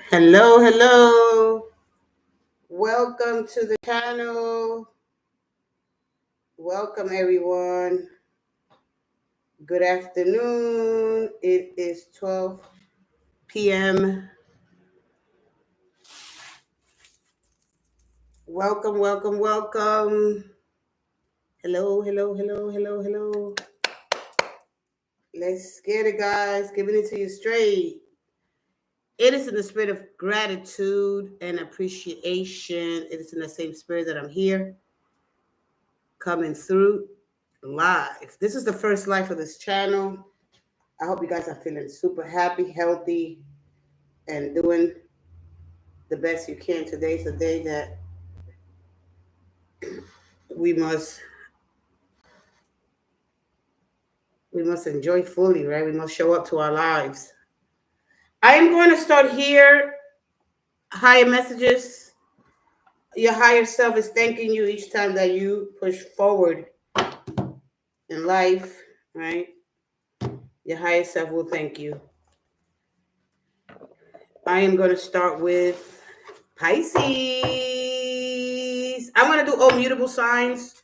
Hello, hello. Welcome to the channel. Welcome, everyone. Good afternoon. It is 12 p.m. Welcome, welcome, welcome. Hello, hello, hello, hello, hello. Let's get it, guys. Giving it to you straight. It is in the spirit of gratitude and appreciation. It is in the same spirit that I'm here coming through live. This is the first live for this channel. I hope you guys are feeling super happy, healthy, and doing the best you can. Today's the day that we must we must enjoy fully, right? We must show up to our lives. I am going to start here. Higher messages. Your higher self is thanking you each time that you push forward in life, right? Your higher self will thank you. I am going to start with Pisces. I'm going to do all mutable signs.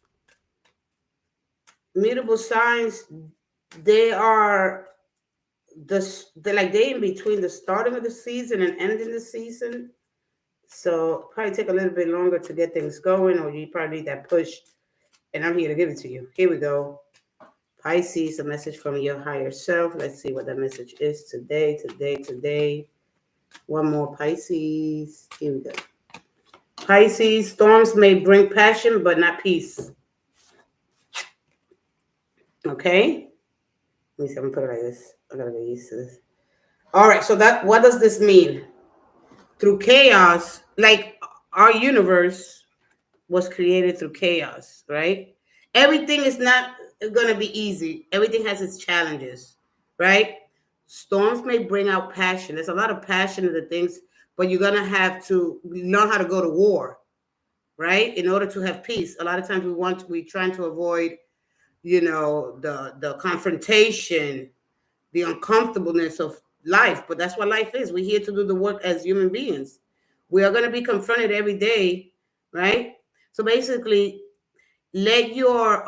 Mutable signs, they are they're like they in between the starting of the season and ending the season. So probably take a little bit longer to get things going, or you probably need that push. And I'm here to give it to you. Here we go. Pisces, a message from your higher self. Let's see what that message is today. One more Pisces. Here we go. Pisces, storms may bring passion, but not peace. Okay? Let me see, I'm gonna put it like this. I gotta get used to this. All right, so that what does this mean? Through chaos, like our universe was created through chaos, right? Everything is not gonna be easy. Everything has its challenges, right? Storms may bring out passion. There's a lot of passion in the things, but you're gonna have to learn how to go to war, right? In order to have peace. A lot of times we're trying to avoid, the confrontation, the uncomfortableness of life. But that's what life is. We're here to do the work as human beings. We are going to be confronted every day, right? So basically, let your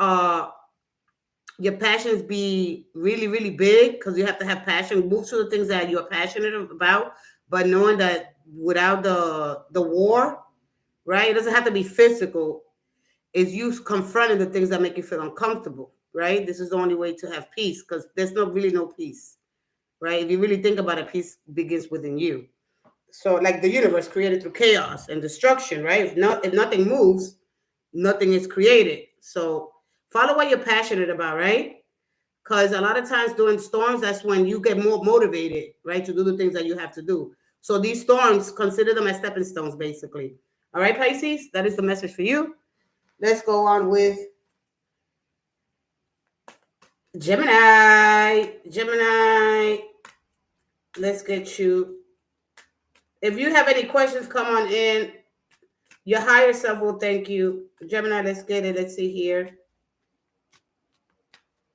passions be really, really big, because you have to have passion. Move to the things that you're passionate about, but knowing that without the war, right? It doesn't have to be physical. It's you confronting the things that make you feel uncomfortable, right? This is the only way to have peace, because there's no peace, right? If you really think about it, peace begins within you. So, like the universe created through chaos and destruction, right? If nothing moves, nothing is created. So, follow what you're passionate about, right? Because a lot of times during storms, that's when you get more motivated, right, to do the things that you have to do. So these storms, consider them as stepping stones, basically. All right, Pisces, that is the message for you. Let's go on with Gemini. Gemini, let's get you. If you have any questions, come on in. Your higher self will thank you. Gemini, let's get it. Let's see here.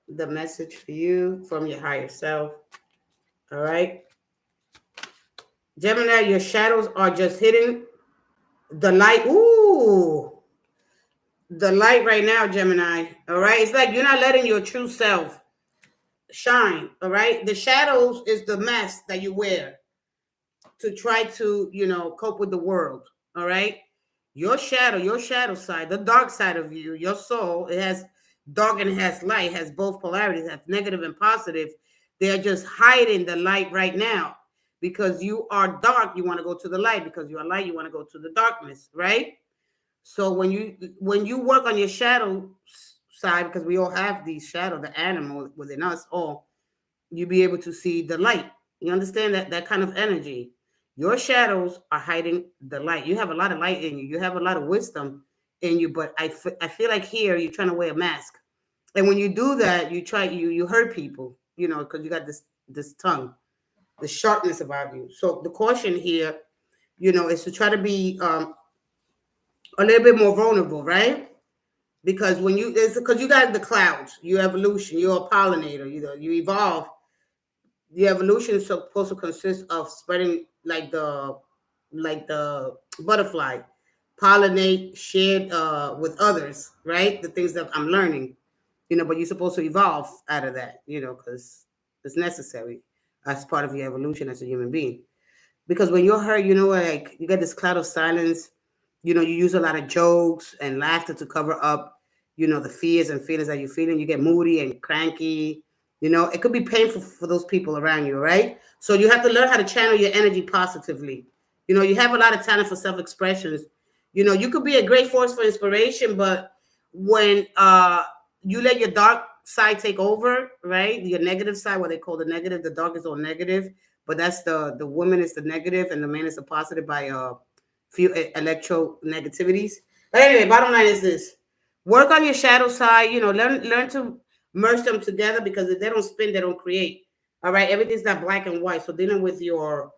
The message for you from your higher self. All right. Gemini, your shadows are just hitting the light. Ooh. The light right now, Gemini. All right. It's like you're not letting your true self shine. All right. The shadows is the mask that you wear to try to, cope with the world. All right. Your shadow side, the dark side of you, your soul, it has dark and it has light, it has both polarities, it has negative and positive. They're just hiding the light right now because you are dark. You want to go to the light. Because you are light, you want to go to the darkness, right? So when you work on your shadow side, because we all have these shadow, the animal within us all, you be able to see the light. You understand that kind of energy. Your shadows are hiding the light. You have a lot of light in you. You have a lot of wisdom in you, but I feel like here you're trying to wear a mask. And when you do that, you hurt people, because you got this tongue, the sharpness about you. So the caution here, is to try to be a little bit more vulnerable, right? Because because you got the clouds, you evolution, you're a pollinator, you evolve. The evolution is supposed to consist of spreading like the like the butterfly, pollinate, share with others, right? The things that I'm learning, but you're supposed to evolve out of that, because it's necessary as part of your evolution as a human being. Because when you're hurt, like you get this cloud of silence. You use a lot of jokes and laughter to cover up, the fears and feelings that you're feeling. You get moody and cranky. It could be painful for those people around you, right? So you have to learn how to channel your energy positively. You have a lot of talent for self-expressions. You could be a great force for inspiration, but when you let your dark side take over, right? Your negative side, what they call the negative, the dark is all negative, but that's the woman is the negative and the man is the positive by few electronegativities. But anyway, bottom line is this: work on your shadow side. Learn to merge them together, because if they don't spin, they don't create. All right, everything's not black and white. So dealing with the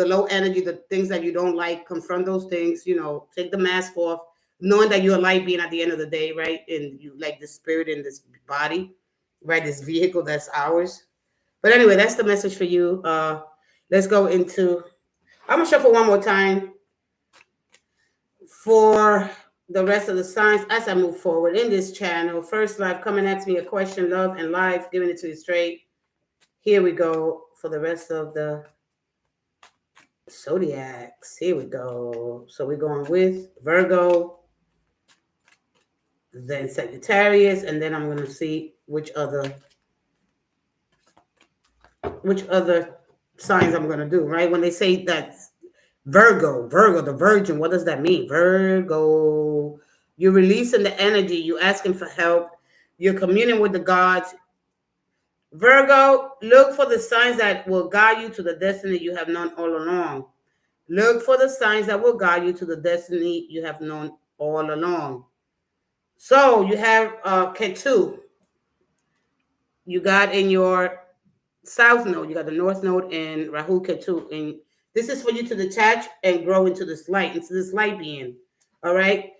low energy, the things that you don't like, confront those things. Take the mask off, knowing that you're a light being at the end of the day, right? And you like the spirit in this body, right? This vehicle that's ours. But anyway, that's the message for you. Let's go into. I'm gonna shuffle one more time for the rest of the signs as I move forward in this channel. First life, coming at me a question, love and life, giving it to you straight. Here we go for the rest of the zodiacs. Here we go. So we're going with Virgo, then Sagittarius, and then I'm going to see which other signs I'm going to do, right? When they say that Virgo, the virgin, what does that mean? Virgo, you're releasing the energy, you're asking for help, you're communing with the gods. Virgo, look for the signs that will guide you to the destiny you have known all along. Look for the signs that will guide you to the destiny you have known all along. So you have Ketu. You got in your south node, you got the north node and Rahu Ketu. And this is for you to detach and grow into this light, being. All right.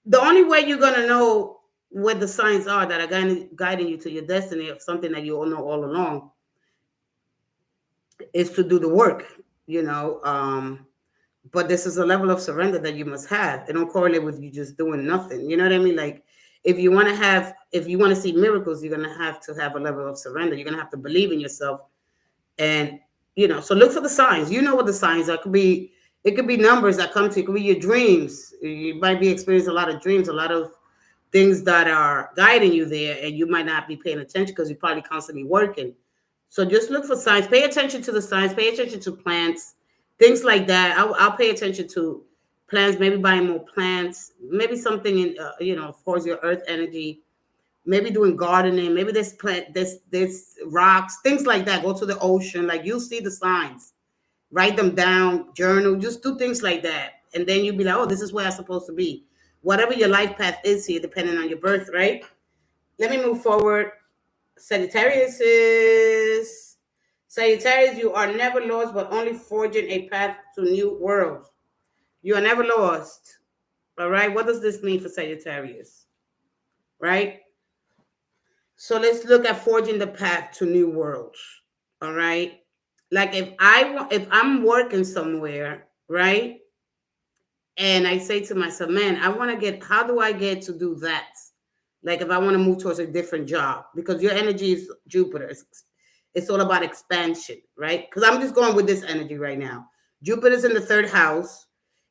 The only way you're going to know what the signs are that are guiding you to your destiny of something that you all know all along is to do the work, but this is a level of surrender that you must have. It don't correlate with you just doing nothing. You know what I mean? Like if you want to see miracles, you're going to have a level of surrender. You're going to have to believe in yourself. And, so look for the signs. You know what the signs are. It could be numbers that come to you. It could be your dreams. You might be experiencing a lot of dreams, a lot of things that are guiding you there, and you might not be paying attention because you're probably constantly working. So just look for signs. Pay attention to the signs. Pay attention to plants, things like that. I'll pay attention to plants. Maybe buying more plants. Maybe something in of course your earth energy. Maybe doing gardening. Maybe this plant, this rocks, things like that. Go to the ocean. Like you'll see the signs. Write them down. Journal. Just do things like that, and then you'll be like, oh, this is where I'm supposed to be. Whatever your life path is here, depending on your birth, right? Let me move forward. Sagittarius, you are never lost, but only forging a path to new worlds. You are never lost. All right. What does this mean for Sagittarius? Right. So let's look at forging the path to new worlds. All right. Like if I'm working somewhere, right? And I say to myself, man, how do I get to do that? Like if I want to move towards a different job, because your energy is Jupiter. It's all about expansion, right? Because I'm just going with this energy right now. Jupiter's in the third house.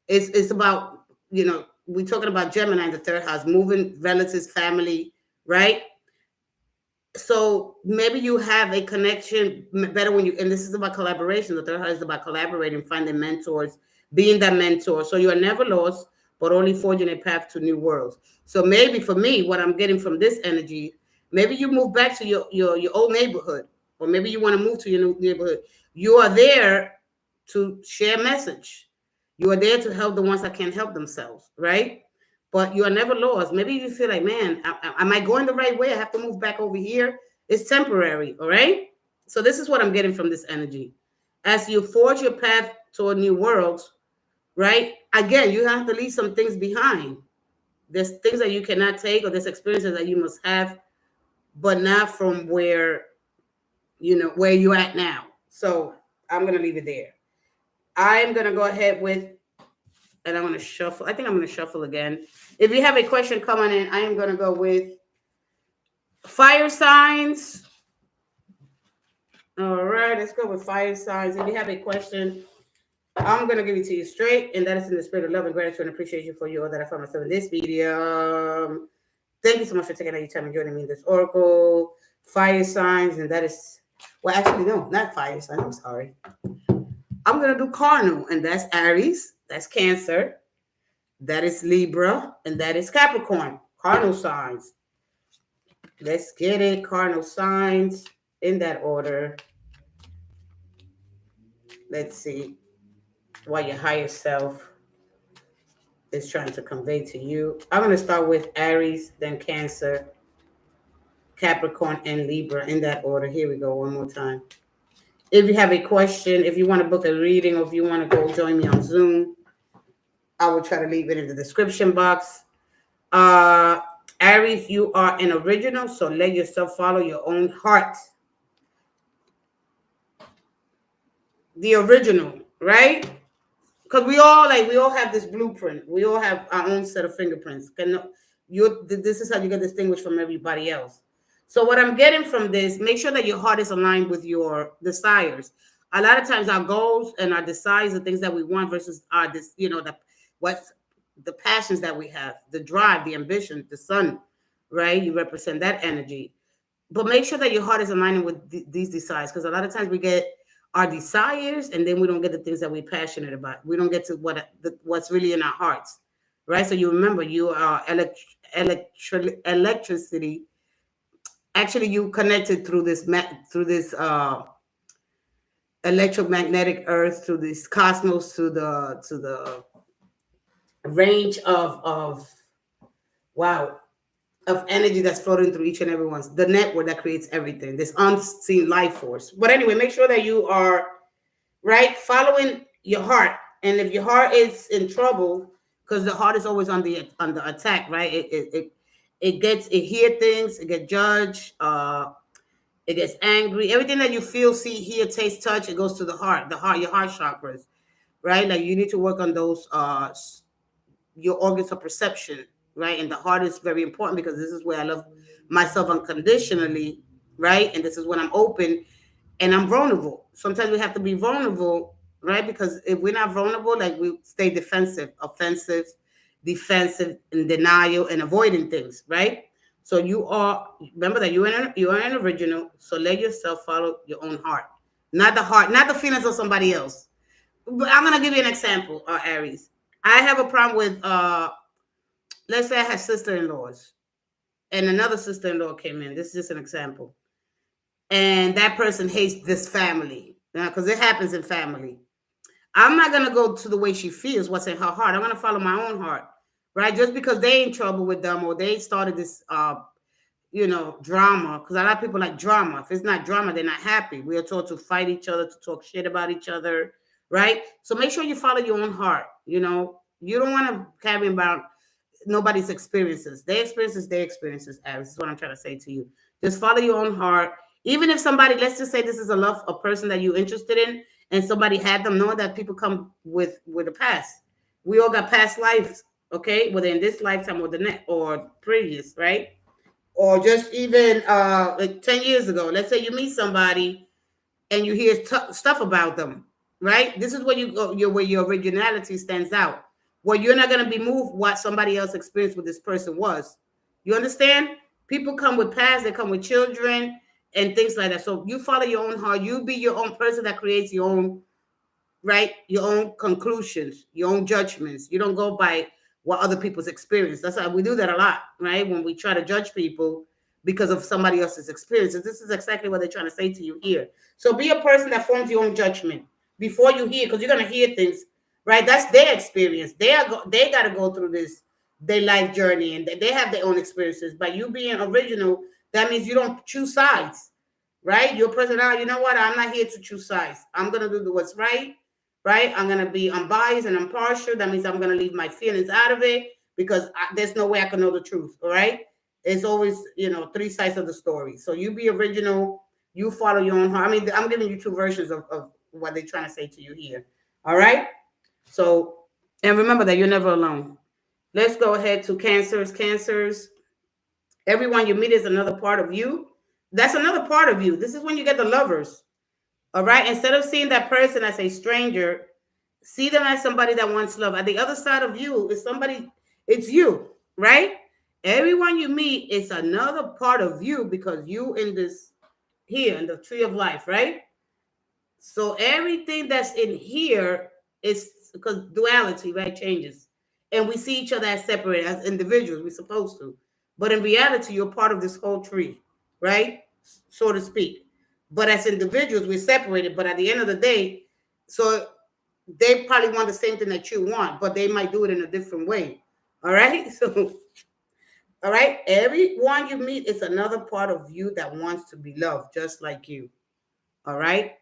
It's about, we're talking about Gemini in the third house, moving relatives, family, right? So maybe you have a connection better and this is about collaboration. The third house is about collaborating, finding mentors, being that mentor. So you are never lost, but only forging a path to new worlds. So maybe for me, what I'm getting from this energy, maybe you move back to your old neighborhood, or maybe you want to move to your new neighborhood. You are there to share message. You are there to help the ones that can't help themselves, right? But you are never lost. Maybe you feel like, man, am I going the right way? I have to move back over here. It's temporary, all right? So this is what I'm getting from this energy. As you forge your path toward new worlds, right? Again, you have to leave some things behind. There's things that you cannot take, or there's experiences that you must have, but not from where you're at now. So I'm going to leave it there. I'm going to go ahead with, and I'm going to shuffle. I think I'm going to shuffle again. If you have a question coming in, I am going to go with fire signs. All right, let's go with fire signs. If you have a question, I'm going to give it to you straight, and that is in the spirit of love and gratitude and appreciation for you all that I found myself in this video. Thank you so much for taking out your time and joining me in this oracle. Fire signs, and that is, well, actually, no, not fire signs. I'm sorry. I'm going to do cardinal, and that's Aries, that's Cancer, that is Libra, and that is Capricorn. Cardinal signs. Let's get it. Cardinal signs in that order. Let's see what your higher self is trying to convey to you. I'm going to start with Aries, then Cancer, Capricorn, and Libra in that order. Here we go one more time. If you have a question, if you want to book a reading, or if you want to go join me on Zoom, I will try to leave it in the description box. Aries, you are an original, so let yourself follow your own heart. The original, right? Because we all have this blueprint. We all have our own set of fingerprints. This is how you get distinguished from everybody else. So what I'm getting from this, make sure that your heart is aligned with your desires. A lot of times our goals and our desires are things that we want versus our the passions that we have, the drive, the ambition, the sun, right? You represent that energy. But make sure that your heart is aligning with these desires, because a lot of times we get our desires and then we don't get the things that we're passionate about. We don't get to what's really in our hearts, right? So you remember, you are electricity. Actually, you connected through this electromagnetic earth, through this cosmos, to the range of wow, of energy that's floating through each and every one's the network that creates everything, this unseen life force. But anyway, make sure that you are right following your heart. And if your heart is in trouble, because the heart is always on the attack, right? It hear things, it gets judged, it gets angry. Everything that you feel, see, hear, taste, touch, it goes to the heart, your heart chakras, right? Like you need to work on those your organs of perception, right? And the heart is very important, because this is where I love myself unconditionally, right? And this is when I'm open and I'm vulnerable. Sometimes we have to be vulnerable, right? Because if we're not vulnerable, like we stay defensive, offensive, defensive, in denial, and avoiding things, right? So remember that you are an original. So let yourself follow your own heart, not the feelings of somebody else. But I'm gonna give you an example, Aries. I have a problem with let's say I have sister-in-laws, and another sister-in-law came in. This is just an example. And that person hates this family, because it happens in family. I'm not gonna go to the way she feels, what's in her heart. I'm gonna follow my own heart, right? Just because they in trouble with them, or they started this drama, because a lot of people like drama. If it's not drama, they're not happy. We are taught to fight each other, to talk shit about each other, right? So make sure you follow your own heart. You don't want to carry about nobody's experiences. Their experiences, Aries. Is what I'm trying to say to you. Just follow your own heart. Even if somebody, let's just say this is a person that you're interested in, and somebody had them, know that people come with a past. We all got past lives, okay? Whether in this lifetime or the next or previous, right? Or just even like 10 years ago. Let's say you meet somebody and you hear stuff about them, right? This is where you go, where your originality stands out. Where you're not going to be moved what somebody else experienced with this person was. You understand? People come with past, they come with children and things like that. So you follow your own heart. You be your own person that creates your own, right? Your own conclusions, your own judgments. You don't go by what other people's experience. That's why we do that a lot, right? When we try to judge people because of somebody else's experiences. This is exactly what they're trying to say to you here. So be a person that forms your own judgment before you hear, because you're going to hear things, right? That's their experience. They got to go through their life journey, and they have their own experiences. By you being original, that means you don't choose sides, right? Your personality, you know what? I'm not here to choose sides. I'm going to do what's right. Right? I'm going to be unbiased and impartial. That means I'm going to leave my feelings out of it, because there's no way I can know the truth. All right. It's always, three sides of the story. So you be original. You follow your own heart. I mean, I'm giving you two versions of what they're trying to say to you here. All right. So, and remember that you're never alone. Let's go ahead to Cancers. Cancers. Everyone you meet is another part of you. That's another part of you. This is when you get the lovers. All right. Instead of seeing that person as a stranger, see them as somebody that wants love. At the other side of you is somebody, it's you, right? Everyone you meet is another part of you because you in this here in the tree of life, right? So everything that's in here is because duality, right, changes. And we see each other as separate, as individuals, we're supposed to. But in reality, you're part of this whole tree, right? So to speak. But as individuals, we're separated. But at the end of the day, so they probably want the same thing that you want, but they might do it in a different way. All right. So, all right. Everyone you meet is another part of you that wants to be loved, just like you. All right.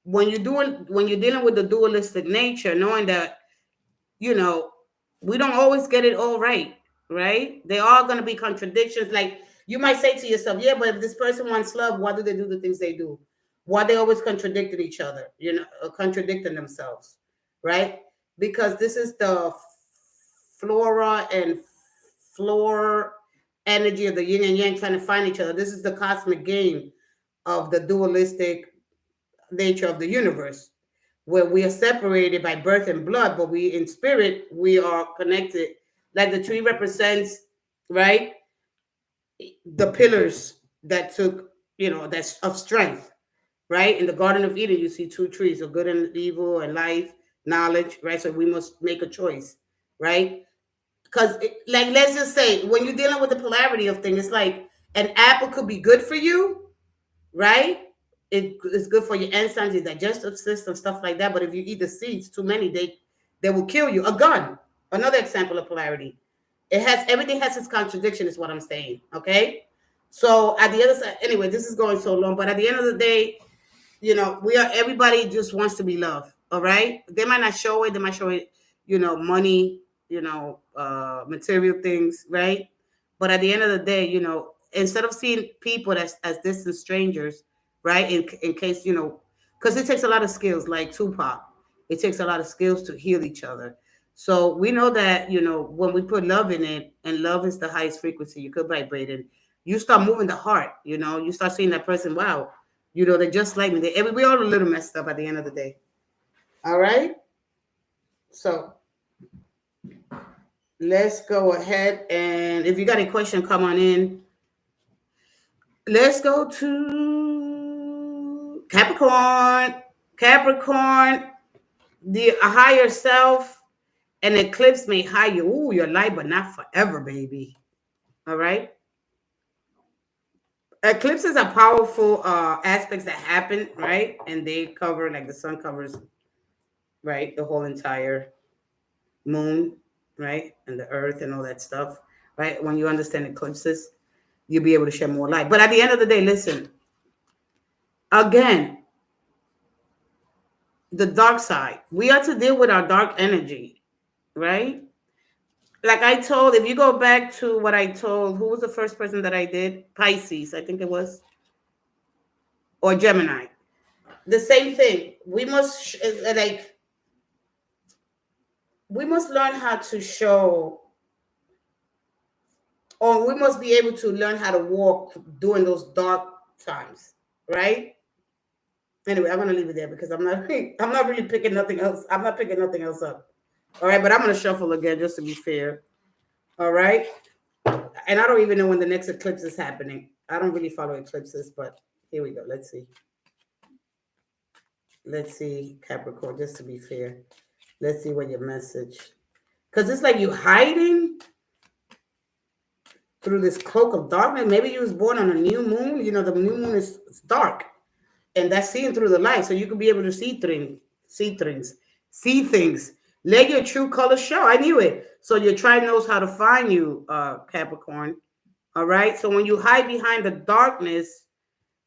When you're dealing with the dualistic nature, knowing that, you know, we don't always get it all right, right? There are going to be contradictions. Like you might say to yourself, yeah, but if this person wants love, why do they do the things they do? Why they always contradicting each other, contradicting themselves, right? Because this is the flora and floor energy of the yin and yang trying to find each other. This is the cosmic game of the dualistic nature of the universe, where we are separated by birth and blood, but we in spirit we are connected. Like the tree represents, right, the pillars that took, that's of strength, right? In the Garden of Eden, you see two trees of good and evil and life, knowledge, right? So we must make a choice, right? Because, like, let's just say, when you're dealing with the polarity of things, it's like an apple could be good for you, right? It's good for your enzymes, your digestive system, stuff like that. But if you eat the seeds, too many, they will kill you. A gun, another example of polarity. Everything has its contradiction, is what I'm saying. Okay. So at the other side, anyway, this is going so long, but at the end of the day, everybody just wants to be loved. All right. They might not show it, they might show it, money, material things, right? But at the end of the day, instead of seeing people as distant strangers, right? In case, because it takes a lot of skills, like Tupac. It takes a lot of skills to heal each other. So we know that, when we put love in it, and love is the highest frequency you could vibrate in, you start moving the heart, you start seeing that person, wow, they're just like me. We all a little messed up at the end of the day. All right. So let's go ahead, and if you got a question, come on in. Let's go to Capricorn. Capricorn, the higher self, an eclipse may hide you. Ooh, your light, but not forever, baby. All right. Eclipses are powerful aspects that happen, right? And they cover, like the sun covers, right, the whole entire moon, right, and the earth and all that stuff, right? When you understand eclipses, you'll be able to shed more light. But at the end of the day, listen, again, the dark side, we are to deal with our dark energy, right? Like I told, if you go back to what I told, who was the first person that I did? Pisces, I think it was, or Gemini. The same thing. We must learn how to show, or we must be able to learn how to walk during those dark times, right? Anyway, I'm gonna leave it there because I'm not really picking nothing else. I'm not picking nothing else up. All right, but I'm gonna shuffle again just to be fair. All right. And I don't even know when the next eclipse is happening. I don't really follow eclipses, but here we go. Let's see. Let's see, Capricorn, just to be fair. Let's see what your message. Because it's like you hiding through this cloak of darkness. Maybe you was born on a new moon. The new moon is dark. And that's seeing through the light. So you can be able to see things. Let your true color show. I knew it. So your tribe knows how to find you, Capricorn. All right. So when you hide behind the darkness,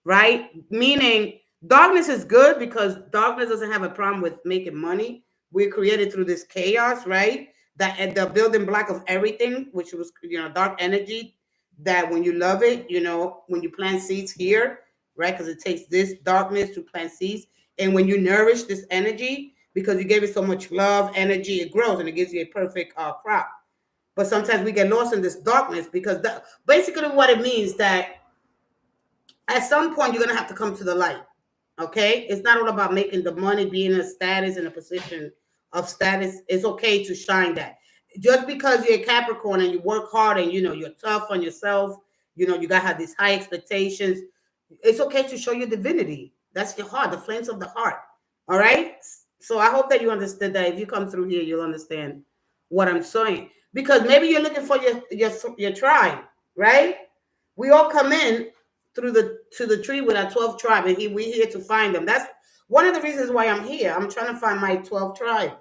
right? Meaning darkness is good because darkness doesn't have a problem with making money. We're created through this chaos, right? That at the building block of everything, which was, dark energy, that when you love it, when you plant seeds here, right? Because it takes this darkness to plant seeds. And when you nourish this energy, because you gave it so much love, energy, it grows and it gives you a perfect crop. But sometimes we get lost in this darkness because basically what it means that at some point you're going to have to come to the light. Okay, it's not all about making the money, being a status in a position of status. It's okay to shine that. Just because you're a Capricorn and you work hard and you're tough on yourself, you gotta have these high expectations. It's okay to show your divinity. That's your heart, the flames of the heart. All right. So I hope that you understood that. If you come through here, you'll understand what I'm saying. Because maybe you're looking for your tribe, right? We all come in through the tree with our 12 tribe, and we're here to find them. That's one of the reasons why I'm here. I'm trying to find my 12 tribe.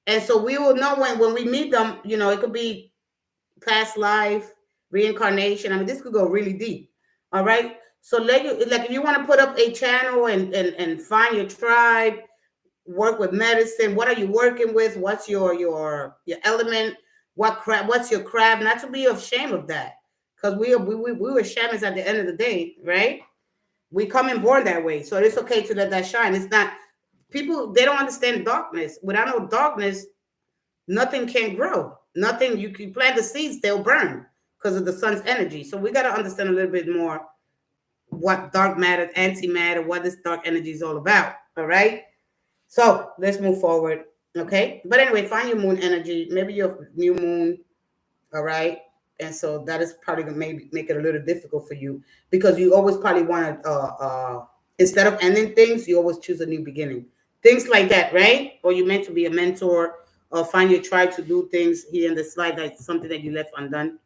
And so we will know when we meet them, it could be past life, reincarnation. I mean, this could go really deep. All right. So if you want to put up a channel and find your tribe, work with medicine. What are you working with? What's your element? What's your craft? Not to be ashamed of that. Because we were shamans at the end of the day, right? We come and born that way. So it's okay to let that shine. It's not people, they don't understand darkness. Without no darkness, nothing can grow. Nothing, you can plant the seeds, they'll burn because of the sun's energy. So we got to understand a little bit more what dark matter, antimatter, what this dark energy is all about. All right. So let's move forward. Okay. But anyway, find your moon energy, maybe your new moon. All right. And so that is probably going to maybe make it a little difficult for you because you always probably want to, instead of ending things, you always choose a new beginning. Things like that, right? Or you meant to be a mentor or find your tribe to do things here in the slide, that's something that you left undone.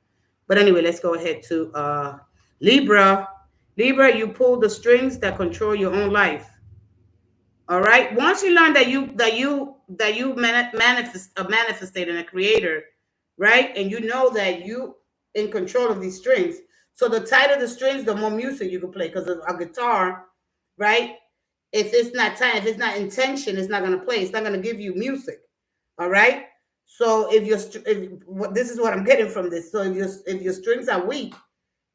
But anyway, let's go ahead to Libra. Libra, you pull the strings that control your own life. All right. Once you learn that you manifested in a creator, right? And you know that you in control of these strings. So the tighter the strings, the more music you can play. Because a guitar, right? If it's not tight, if it's not intention, it's not going to play. It's not going to give you music. All right. So if this is what I'm getting from this. So if your strings are weak,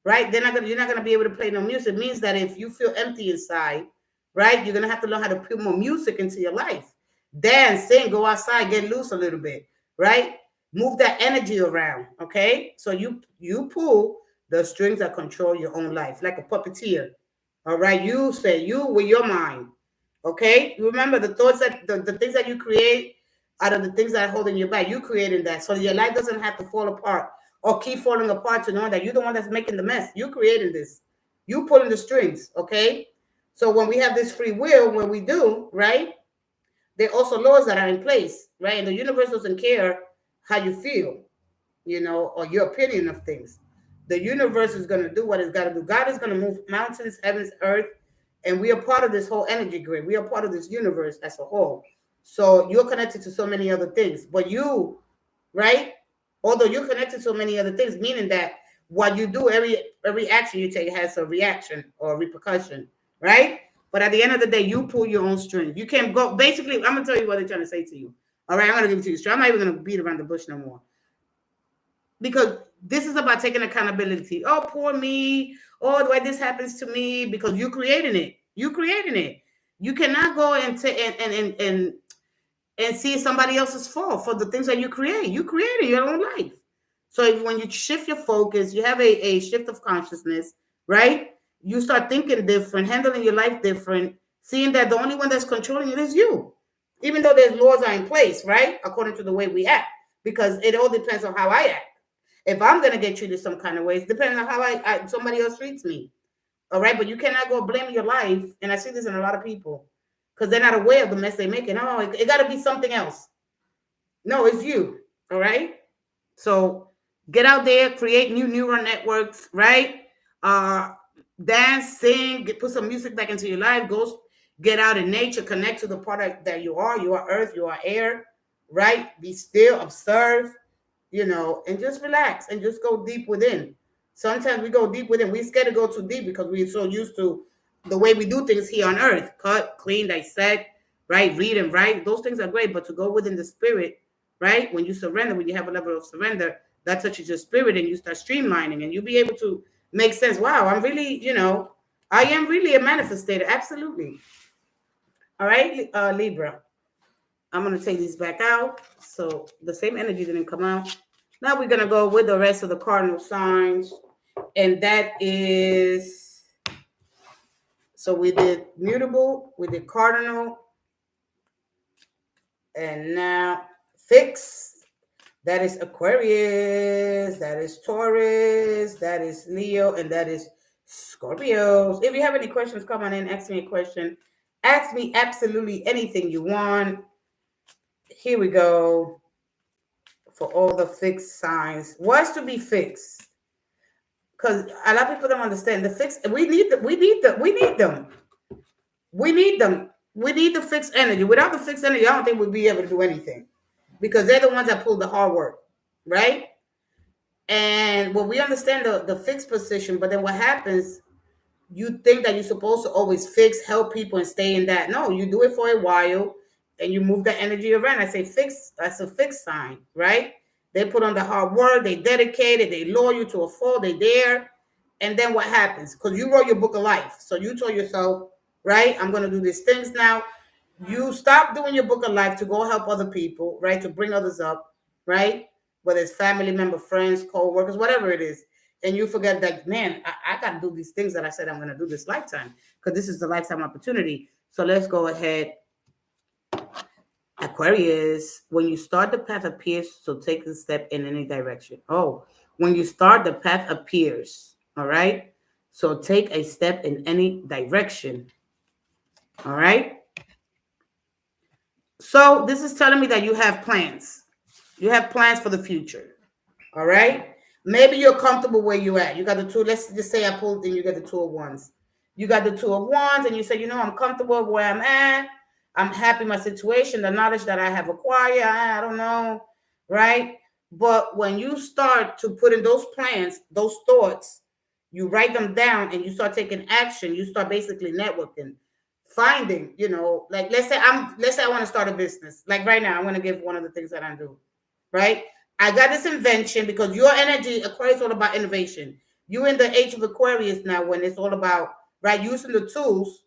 right, you're not gonna be able to play no music. It means that if you feel empty inside, right, you're gonna have to learn how to put more music into your life. Dance, sing, go outside, get loose a little bit, right? Move that energy around. Okay. So you pull the strings that control your own life, like a puppeteer. All right. You say you with your mind. Okay. Remember the thoughts that the things that you create out of the things that are holding you back. You created that. So your life doesn't have to fall apart or keep falling apart to know that you're the one that's making the mess. You created this. You pulling the strings. Okay. So when we have this free will, when we do, right, there are also laws that are in place, right? And the universe doesn't care how you feel, or your opinion of things. The universe is going to do what it's got to do. God is going to move mountains, heavens, earth, and we are part of this whole energy grid. We are part of this universe as a whole. So you're connected to so many other things, but you, right? Although you're connected to so many other things, meaning that what you do, every action you take has a reaction or a repercussion, right? But at the end of the day, you pull your own string. You can't go. Basically, I'm gonna tell you what they're trying to say to you. All right, I'm gonna give it to you straight. I'm not even gonna beat around the bush no more, because this is about taking accountability. Oh, poor me. Oh, why this happens to me? Because you created it. You created it. You cannot go and see somebody else's fault for the things that you create. You created your own life. So when you shift your focus, you have a shift of consciousness, right? You start thinking different, handling your life different, seeing that the only one that's controlling it is you. Even though there's laws are in place, right? According to the way we act, because it all depends on how I act. If I'm going to get treated some kind of ways, depending on how somebody else treats me. All right. But you cannot go blame your life. And I see this in a lot of people because they're not aware of the mess they're making. Oh, it got to be something else. No, it's you. All right. So get out there, create new neural networks, right? Dance, sing, put some music back into your life. Go get out in nature, connect to the product that you are. You are earth, you are air, right? Be still, observe, and just relax and just go deep within. Sometimes we go deep within. We're scared to go too deep because we're so used to the way we do things here on earth. Cut, clean, dissect, right? Read and write. Those things are great, but to go within the spirit, right? When you surrender, when you have a level of surrender, that touches your spirit and you start streamlining and you'll be able to make sense. Wow, I'm really, I am really a manifestator. Absolutely. All right, Libra. I'm going to take these back out. So the same energy didn't come out. Now we're going to go with the rest of the cardinal signs. And that is, so we did mutable, we did cardinal, and now fixed. That is Aquarius, that is Taurus, that is Leo, and that is Scorpios. If you have any questions, come on in, ask me a question. Ask me absolutely anything you want. Here we go for all the fixed signs. What's to be fixed? Because a lot of people don't understand the fixed. We need them. We need them. We need them. We need the fixed energy. Without the fixed energy, I don't think we'd be able to do anything, because they're the ones that pull the hard work, right? And when we understand the fixed position, but then what happens, you think that you're supposed to always fix, help people and stay in that. No, you do it for a while and you move the energy around. I say fixed, that's a fixed sign, right? They put on the hard work, they dedicated, they loyal to a fault, they there. And then what happens? Because you wrote your book of life. So you told yourself, right, I'm going to do these things now. You stop doing your book of life to go help other people, right? To bring others up, right? Whether it's family member, friends, co-workers, whatever it is. And you forget that, man, I got to do these things that I said I'm going to do this lifetime, because this is the lifetime opportunity. So let's go ahead. Aquarius, when you start, the path appears, so take a step in any direction. Oh, when you start, the path appears. All right. So take a step in any direction. All right. So this is telling me that you have plans. You have plans for the future. All right. Maybe you're comfortable where you at. You got the two. Let's just say I pulled and you got the two of wands. You got the two of wands, and you say, I'm comfortable where I'm at. I'm happy my situation, the knowledge that I have acquired. I don't know, right? But when you start to put in those plans, those thoughts, you write them down and you start taking action. You start basically networking, finding, like let's say I want to start a business. Like right now, I want to give one of the things that I do, right? I got this invention, because your energy, Aquarius, is all about innovation. You're in the age of Aquarius now, when it's all about, right, using the tools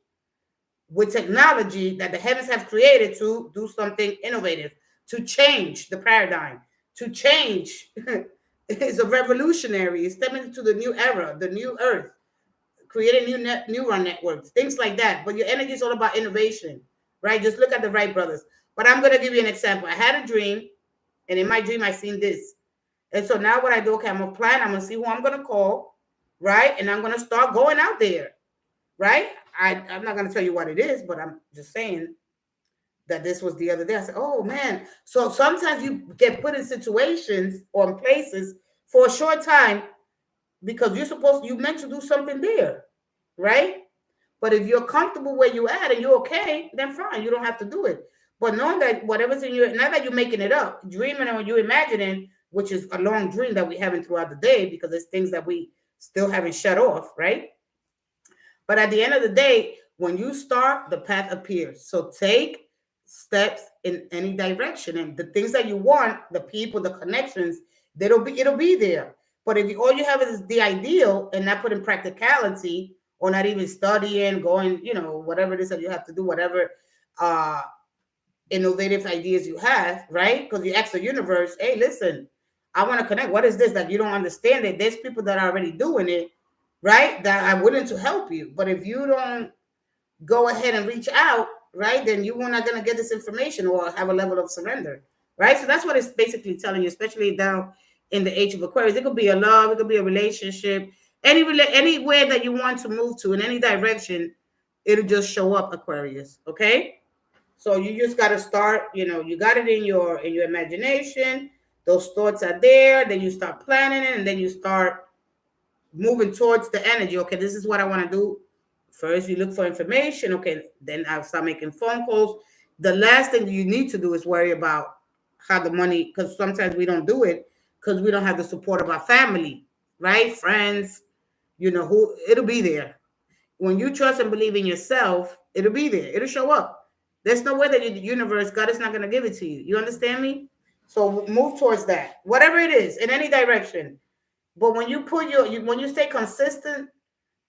with technology that the heavens have created to do something innovative, to change the paradigm, to change. It's a revolutionary. It's stepping into the new era, the new earth, creating neuron networks, things like that. But your energy is all about innovation, right? Just look at the Wright brothers. But I'm going to give you an example. I had a dream. And in my dream, I seen this. And so now what I do, okay, I'm going to plan. I'm going to see who I'm going to call, right? And I'm going to start going out there, right? I'm not going to tell you what it is, but I'm just saying that this was the other day. I said, oh, man. So sometimes you get put in situations or in places for a short time because you meant to do something there, right? But if you're comfortable where you at and you're okay, then fine. You don't have to do it. But knowing that whatever's in your, not that you're making it up, dreaming or you imagining, which is a long dream that we haven't throughout the day, because it's things that we still haven't shut off, right? But at the end of the day, when you start, the path appears. So take steps in any direction, and the things that you want, the people, the connections, it'll be there. But if all you have is the ideal and not put in practicality, or not even studying, going, whatever it is that you have to do, whatever innovative ideas you have, right? Because you ask the universe, hey, listen, I want to connect. What is this that you don't understand it? There's people that are already doing it, right? That are willing to help you. But if you don't go ahead and reach out, right, then you're not going to get this information or have a level of surrender, right? So that's what it's basically telling you, especially down in the age of Aquarius. It could be a love, it could be a relationship, anywhere that you want to move to in any direction, it'll just show up, Aquarius. Okay. So you just got to start, you got it in your imagination. Those thoughts are there. Then you start planning it, and then you start moving towards the energy. Okay, this is what I want to do. First, you look for information. Okay, then I'll start making phone calls. The last thing you need to do is worry about how the money, because sometimes we don't do it because we don't have the support of our family, right? Friends, who it'll be there. When you trust and believe in yourself, it'll be there. It'll show up. There's no way that the universe, God is not going to give it to you. You understand me? So move towards that, whatever it is, in any direction. But when you put when you stay consistent,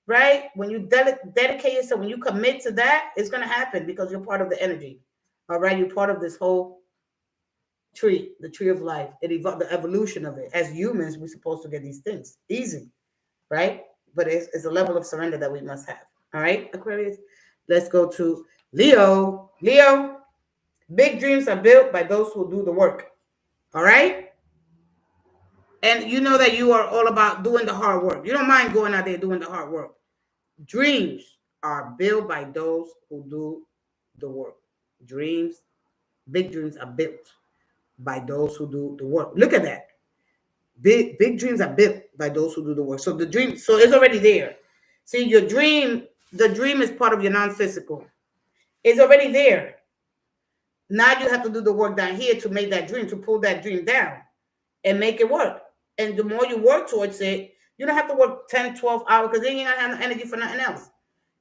right? When you dedicate yourself, when you commit to that, it's going to happen because you're part of the energy. All right, you're part of this whole tree, the tree of life. The evolution of it. As humans, we're supposed to get these things easy, right? But it's a level of surrender that we must have. All right, Aquarius. Let's go to Leo. Leo, big dreams are built by those who do the work. All right. And you know that you are all about doing the hard work. You don't mind going out there doing the hard work. Dreams are built by those who do the work. Dreams, big dreams are built by those who do the work. Look at that. Big dreams are built by those who do the work. So the dream, so it's already there. See, your dream, the dream is part of your non-physical. It's already there. Now you have to do the work down here to make that dream, to pull that dream down and make it work. And the more you work towards it, you don't have to work 10, 12 hours because then you're not having energy for nothing else.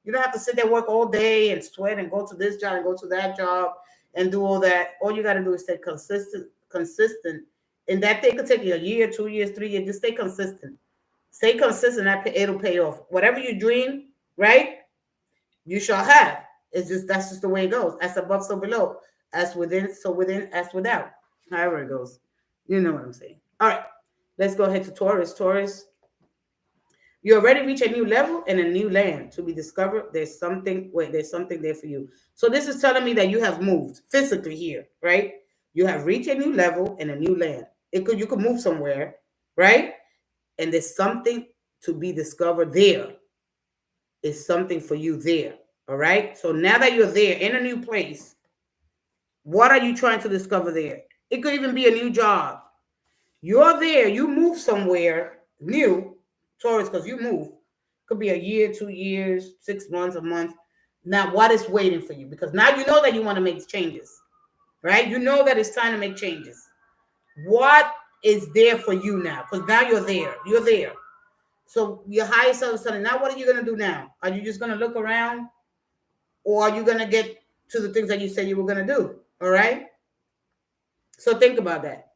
You don't have to sit there, work all day and sweat and go to this job and go to that job and do all that. All you got to do is stay consistent. And that thing could take you a year, 2 years, 3 years. Just stay consistent. Stay consistent. It'll pay off. Whatever you dream, right? You shall have. That's just the way it goes. As above, so below. As within, so within, as without. However it goes. You know what I'm saying. All right. Let's go ahead to Taurus. Taurus, you already reach a new level and a new land to be discovered. There's something there for you. So this is telling me that you have moved physically here, right? You have reached a new level and a new land. You could move somewhere, right? And there's something to be discovered there. It's something for you there. All right. So now that you're there in a new place, what are you trying to discover there? It could even be a new job. You're there, you move somewhere new, Taurus, because you move. Could be a year, 2 years, 6 months, a month. Now, what is waiting for you? Because now you know that you want to make changes, right? You know that it's time to make changes. What is there for you now? Because now you're there. You're there. So your higher self is telling, now what are you going to do now? Are you just going to look around? Or are you going to get to the things that you said you were going to do? All right? So think about that.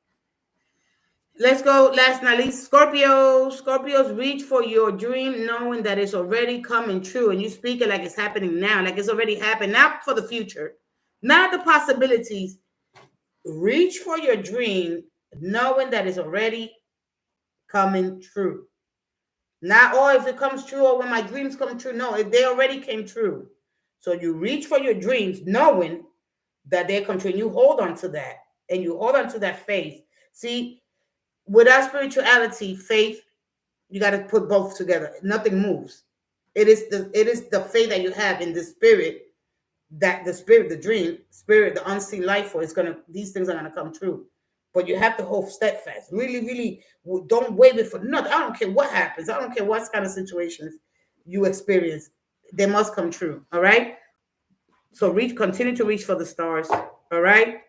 Let's go last but not least. Scorpio. Scorpios, reach for your dream knowing that it's already coming true. And you speak it like it's happening now, like it's already happened, not for the future, not the possibilities. Reach for your dream knowing that it's already coming true. Not, oh, if it comes true or when my dreams come true. No, they already came true. So you reach for your dreams knowing that they come true. And you hold on to that. And you hold on to that faith. See, without spirituality, faith, you got to put both together. Nothing moves. It is the faith that you have in the spirit, that the spirit, the dream, spirit, the unseen life force, these things are gonna come true. But you have to hold steadfast. Really, really don't wait for nothing. I don't care what happens. I don't care what kind of situations you experience. They must come true. All right. So continue to reach for the stars. All right.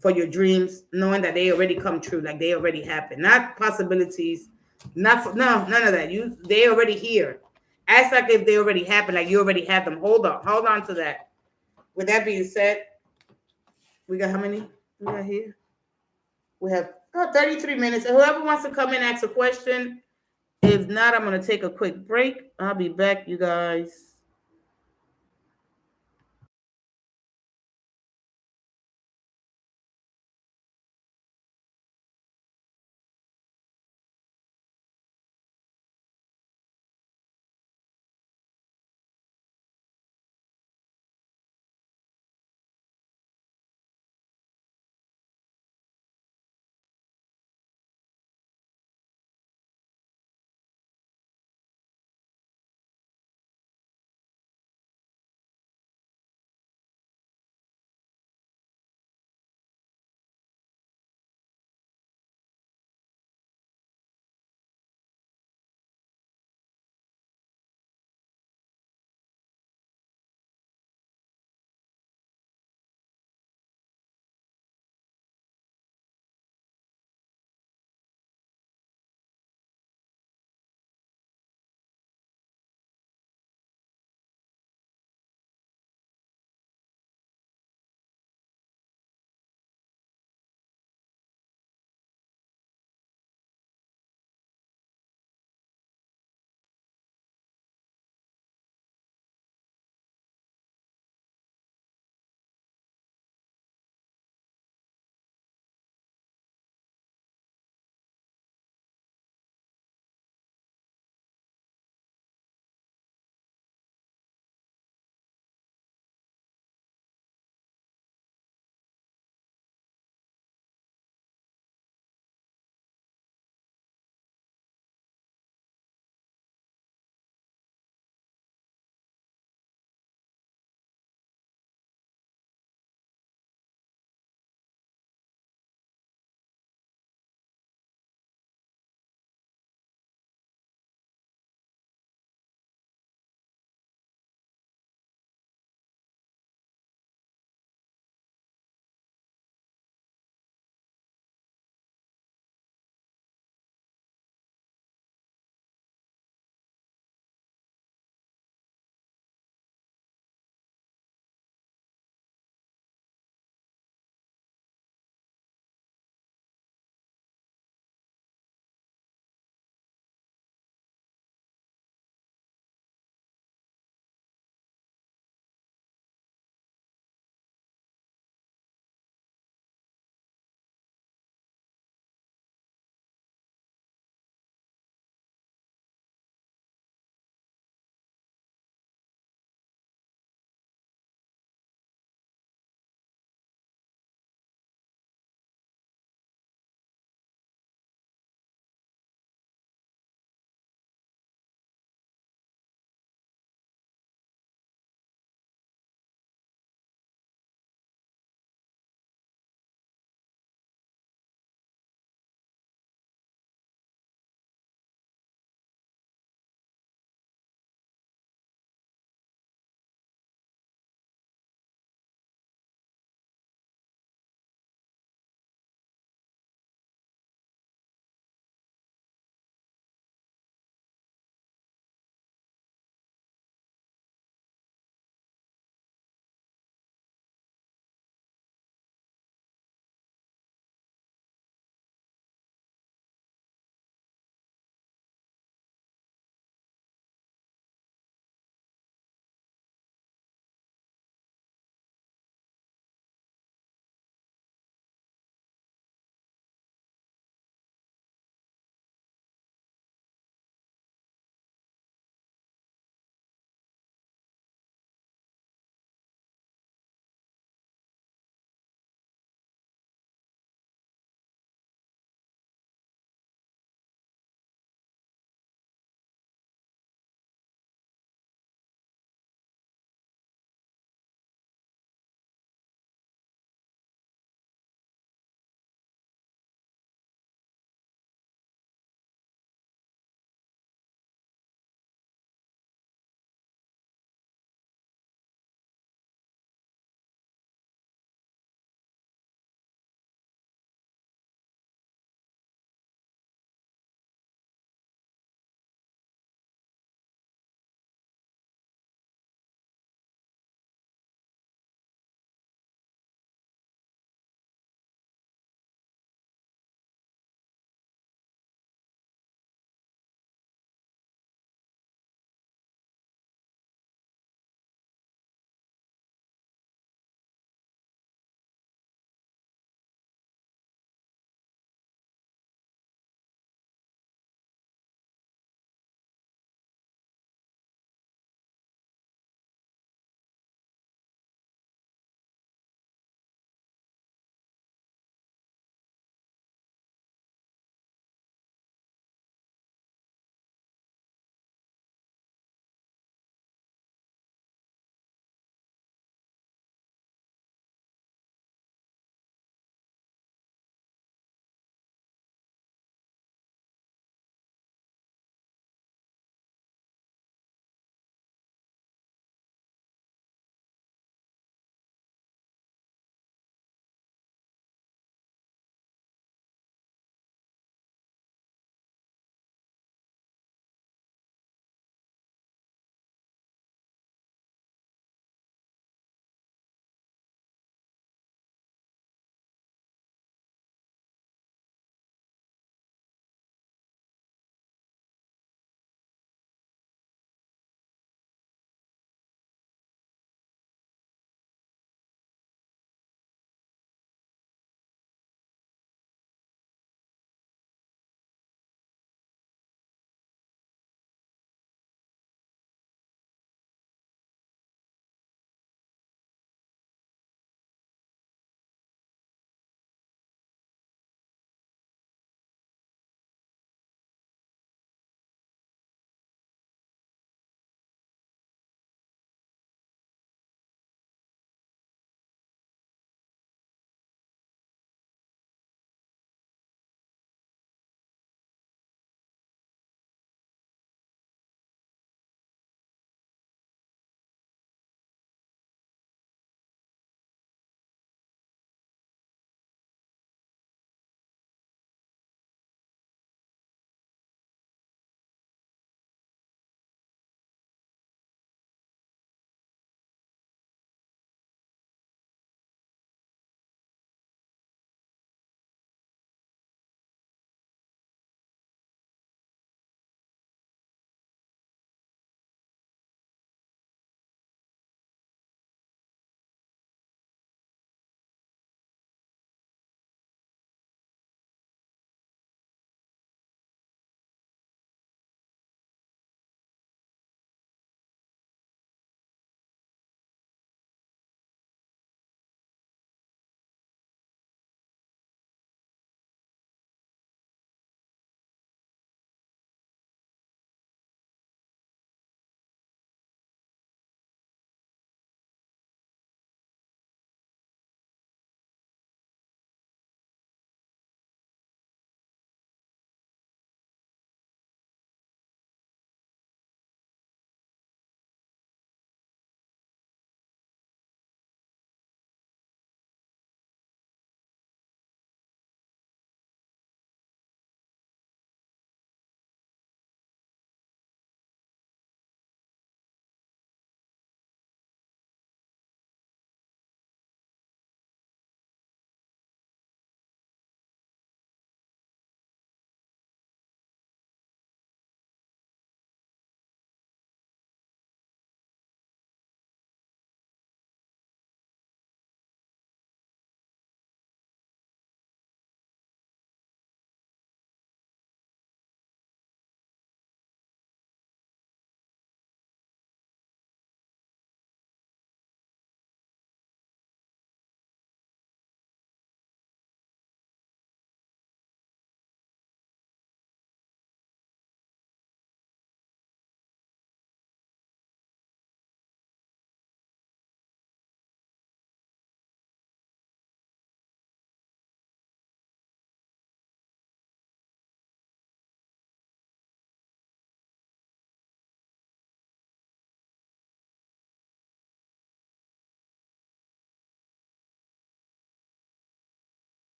For your dreams, knowing that they already come true, like they already happen, not possibilities, none of that. They already here. Act like if they already happened, like you already have them. Hold on to that. With that being said, we got how many we got here? We have 33 minutes. And whoever wants to come in and ask a question, if not, I'm going to take a quick break. I'll be back, you guys.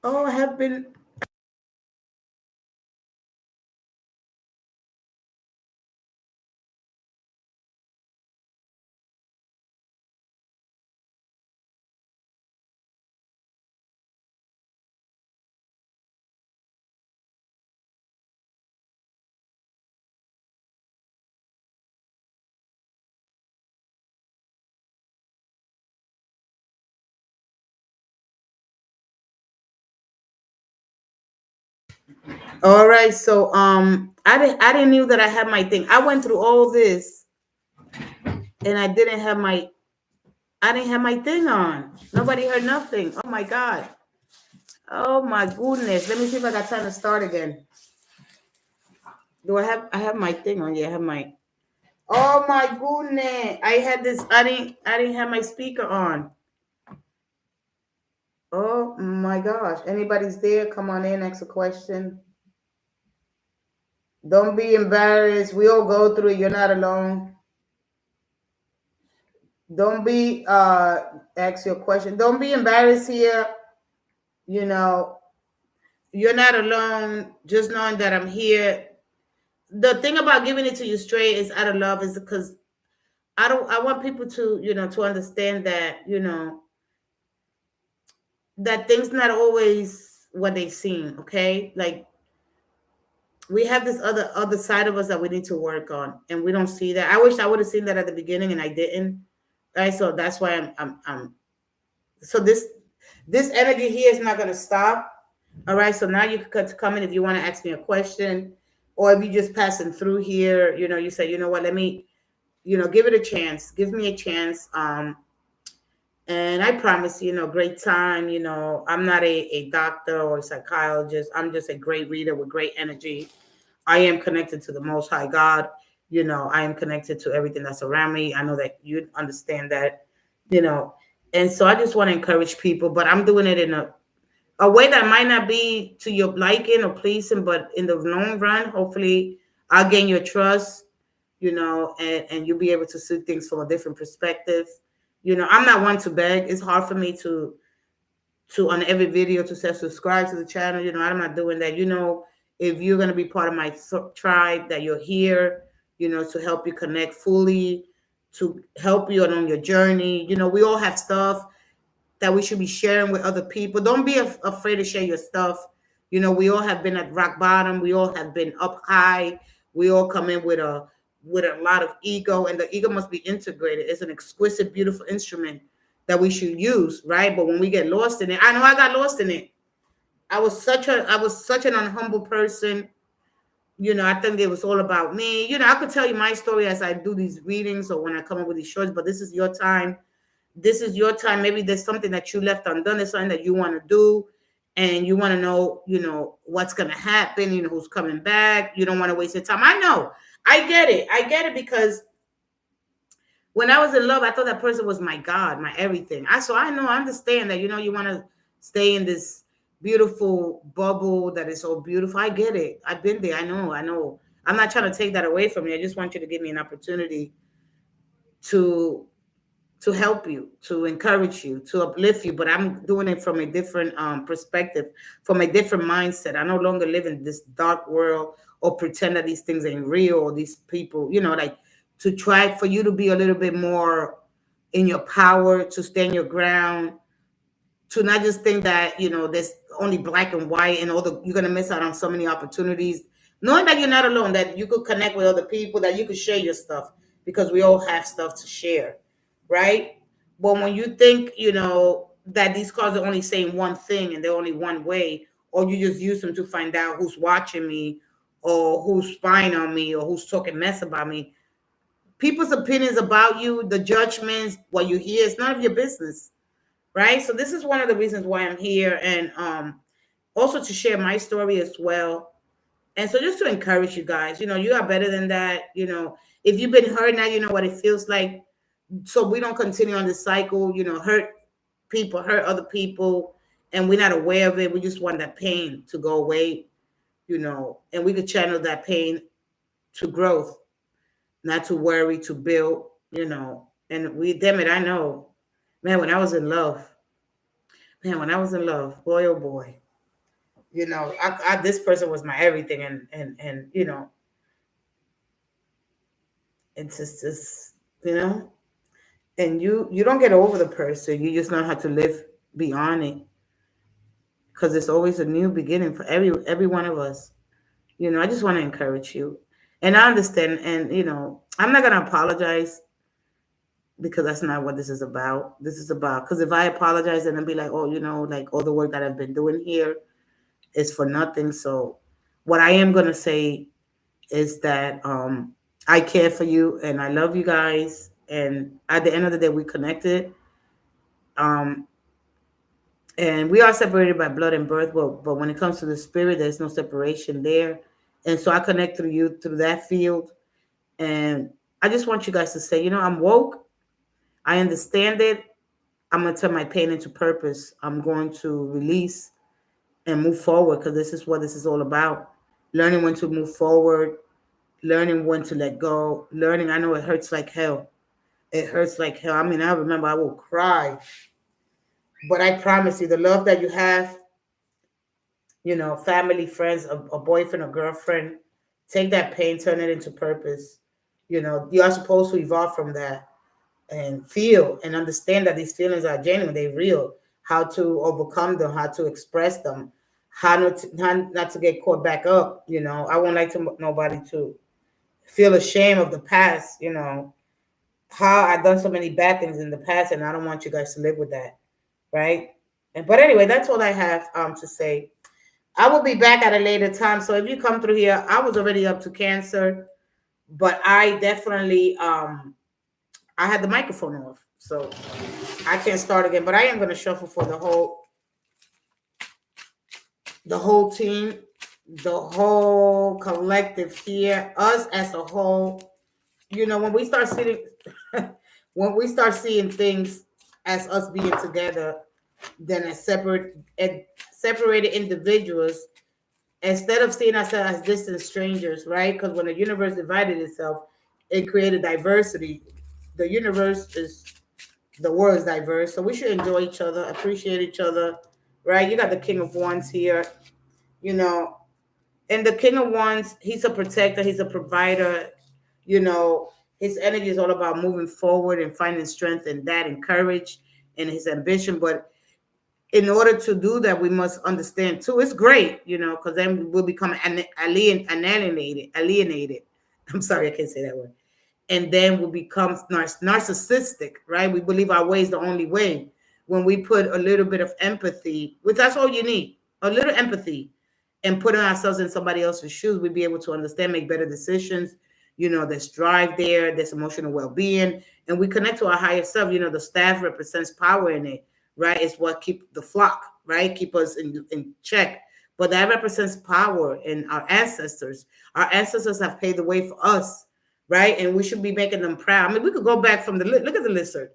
Oh, I have been. All right, so I didn't knew that I had my thing. I went through all this and I didn't have my thing on. Nobody heard nothing. Oh my god. Oh my goodness. Let me see if I got time to start again. Do I have my thing on? Yeah, I have my. Oh my goodness. I had this I didn't have my speaker on. Oh my gosh. Anybody's there? Come on in, ask a question. Don't be embarrassed. We all go through it. You're not alone. Don't be ask your question. Don't be embarrassed here. You know, you're not alone. Just knowing that I'm here. The thing about giving it to you straight is out of love is because I want people to, to understand that, that things not always what they seem, okay? Like we have this other side of us that we need to work on and we don't see that. I wish I would have seen that at the beginning and I didn't. Right? So that's why I'm so this energy here is not going to stop. All right, so now you can come in if you want to ask me a question, or if you're just passing through here, you say, you know what, let me, give it a chance, give me a chance. And I promise, great time. I'm not a doctor or a psychologist. I'm just a great reader with great energy. I am connected to the Most High God. I am connected to everything that's around me. I know that you understand that, you know. And so I just want to encourage people, but I'm doing it in a way that might not be to your liking or pleasing, but in the long run, hopefully I'll gain your trust, and you'll be able to see things from a different perspective. I'm not one to beg. It's hard for me to on every video to say subscribe to the channel. I'm not doing that. If you're going to be part of my tribe, that you're here, to help you connect fully, to help you on your journey. We all have stuff that we should be sharing with other people. Don't be afraid to share your stuff. We all have been at rock bottom. We all have been up high. We all come in with a lot of ego, and the ego must be integrated. It's an exquisite, beautiful instrument that we should use, right? But when we get lost in it, I know I got lost in it. I was such an unhumble person. I think it was all about me. I could tell you my story as I do these readings or when I come up with these shorts, but this is your time. This is your time. Maybe there's something that you left undone. There's something that you want to do, and you want to know, what's going to happen. Who's coming back. You don't want to waste your time. I know. I get it. I get it because when I was in love, I thought that person was my God, my everything. I know, I understand that, you want to stay in this beautiful bubble that is so beautiful. I get it. I've been there. I know. I'm not trying to take that away from you. I just want you to give me an opportunity to help you, to encourage you, to uplift you. But I'm doing it from a different perspective, from a different mindset. I no longer live in this dark world or pretend that these things ain't real or these people, like to try for you to be a little bit more in your power, to stand your ground, to not just think that there's only black and white and you're gonna miss out on so many opportunities. Knowing that you're not alone, that you could connect with other people, that you could share your stuff because we all have stuff to share, right? But when you think that these cards are only saying one thing and they're only one way, or you just use them to find out who's watching me or who's spying on me or who's talking mess about me, people's opinions about you, the judgments, what you hear, it's none of your business, right? So this is one of the reasons why I'm here, and also to share my story as well. And so just to encourage you guys, you are better than that. If you've been hurt now, you know what it feels like. So we don't continue on this cycle, hurt people, hurt other people, and we're not aware of it. We just want that pain to go away, and we could channel that pain to growth, not to worry, to build. And damn it, I know, man, when I was in love, boy, oh boy. You know, this person was my everything, and you know, it's just this, you know, and you don't get over the person. You just know how to live beyond it, because it's always a new beginning for every one of us. You know, I just want to encourage you, and I understand, and you know, I'm not gonna apologize because that's not what this is about. This is about, because if I apologize and then be like, oh, you know, like all the work that I've been doing here is for nothing. So what I am gonna say is that I care for you and I love you guys. And at the end of the day, we connected. Um, and we are separated by blood and birth, but when it comes to the spirit, there's no separation there. And so I connect through you through that field. And I just want you guys to say, you know, I'm woke. I understand it. I'm going to turn my pain into purpose. I'm going to release and move forward, because this is what this is all about. Learning when to move forward, learning when to let go, learning. I know it hurts like hell. It hurts like hell. I mean, I remember I will cry, but I promise you, the love that you have, you know, family, friends, a boyfriend, a girlfriend, take that pain, turn it into purpose. You know, you are supposed to evolve from that and feel and understand that these feelings are genuine, they're real, how to overcome them, how to express them, how not to get caught back up. You know, I won't like to nobody to feel ashamed of the past, you know, how I've done so many bad things in the past, and I don't want you guys to live with that, right? And but anyway, that's all I have to say. I will be back at a later time. So if you come through here, I was already up to Cancer, but I definitely I had the microphone off. So I can't start again, but I am going to shuffle for the whole team, the whole collective here, us as a whole. You know, when we start seeing when we start seeing things as us being together, then as separated individuals, instead of seeing ourselves as distant strangers, right? Because when the universe divided itself, it created diversity. The universe is the world is diverse, so we should enjoy each other, appreciate each other, right? You got the King of Wands here, you know, and the King of Wands, he's a protector, he's a provider, you know. His energy is all about moving forward and finding strength in that and courage and his ambition. But in order to do that, we must understand too. It's great, you know, because then we'll become alienated. I'm sorry, I can't say that word. And then we become narcissistic, right? We believe our way is the only way. When we put a little bit of empathy, which that's all you need, a little empathy, and putting ourselves in somebody else's shoes, we'd be able to understand, make better decisions. You know, there's drive there, there's emotional well-being, and we connect to our higher self. You know, the staff represents power in it, right? It's what keep the flock, right? Keep us in check. But that represents power in our ancestors. Our ancestors have paved the way for us, right? And we should be making them proud. I mean, we could go back from look at the lizard.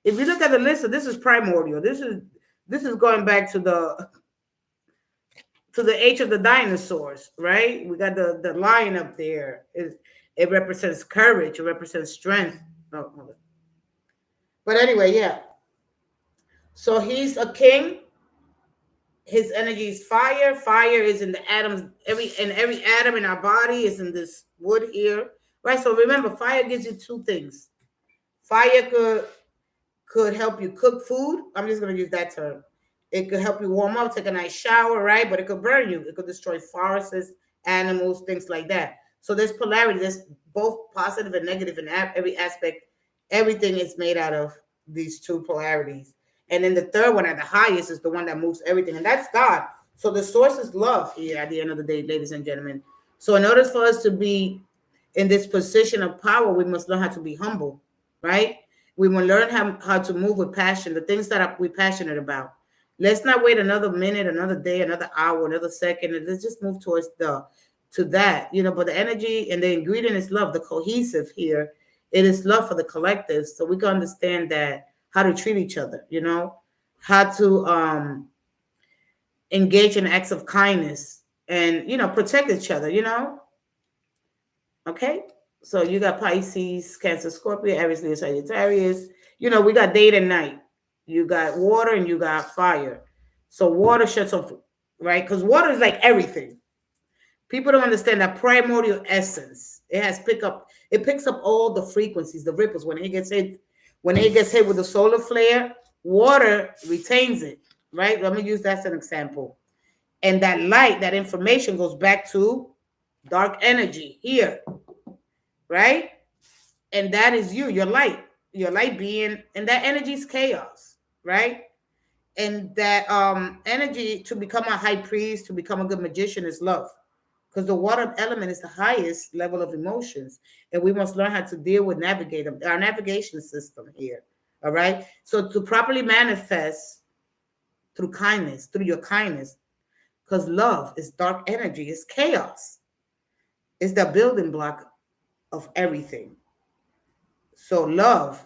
If you look at the lizard, this is primordial. This is going back to the age of the dinosaurs, right? We got the lion up there. It represents courage. It represents strength. Oh, but anyway, yeah. So he's a king. His energy is fire. Fire is in the atoms. Every atom in our body is in this wood here, right? So remember, fire gives you two things. Fire could help you cook food. I'm just gonna use that term. It could help you warm up, take a nice shower, right? But it could burn you. It could destroy forests, animals, things like that. So there's polarity. There's both positive and negative in every aspect. Everything is made out of these two polarities. And then the third one at the highest is the one that moves everything, and that's God. So the source is love here at the end of the day, ladies and gentlemen. So in order for us to be in this position of power, we must learn how to be humble, right? We will learn how to move with passion, the things that we're passionate about. Let's not wait another minute, another day, another hour, another second. And let's just move towards to that, you know. But the energy and the ingredient is love, the cohesive here. It is love for the collective. So we can understand that how to treat each other, you know, how to engage in acts of kindness and, you know, protect each other, you know. Okay. So you got Pisces, Cancer, Scorpio, Aries, Leo, Sagittarius. You know, we got day and night. You got water and you got fire. So water shuts off right? Because water is like everything. People don't understand that primordial essence. It picks up all the frequencies, the ripples. When it gets hit with the solar flare, water retains it, right? Let me use that as an example. And that light, that information goes back to dark energy here, right? And that is you, your light being, and that energy is chaos, right? And that energy to become a high priest, to become a good magician is love. Because the water element is the highest level of emotions. And we must learn how to deal with navigate them, our navigation system here. All right. So to properly manifest through kindness, through your kindness, because love is dark energy, it's chaos. It's the building block of everything. So love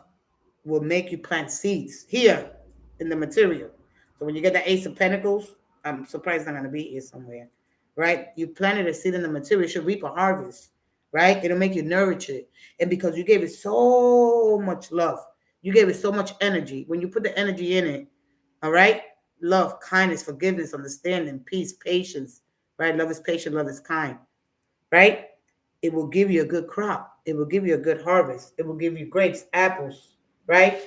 will make you plant seeds here in the material. So when you get the Ace of Pentacles, I'm surprised I'm going to be here somewhere, right? You planted a seed in the material, you should reap a harvest, right? It'll make you nourish it. And because you gave it so much love, you gave it so much energy. When you put the energy in it, all right? Love, kindness, forgiveness, understanding, peace, patience, right? Love is patient, love is kind, right? It will give you a good crop. It will give you a good harvest. It will give you grapes, apples, right?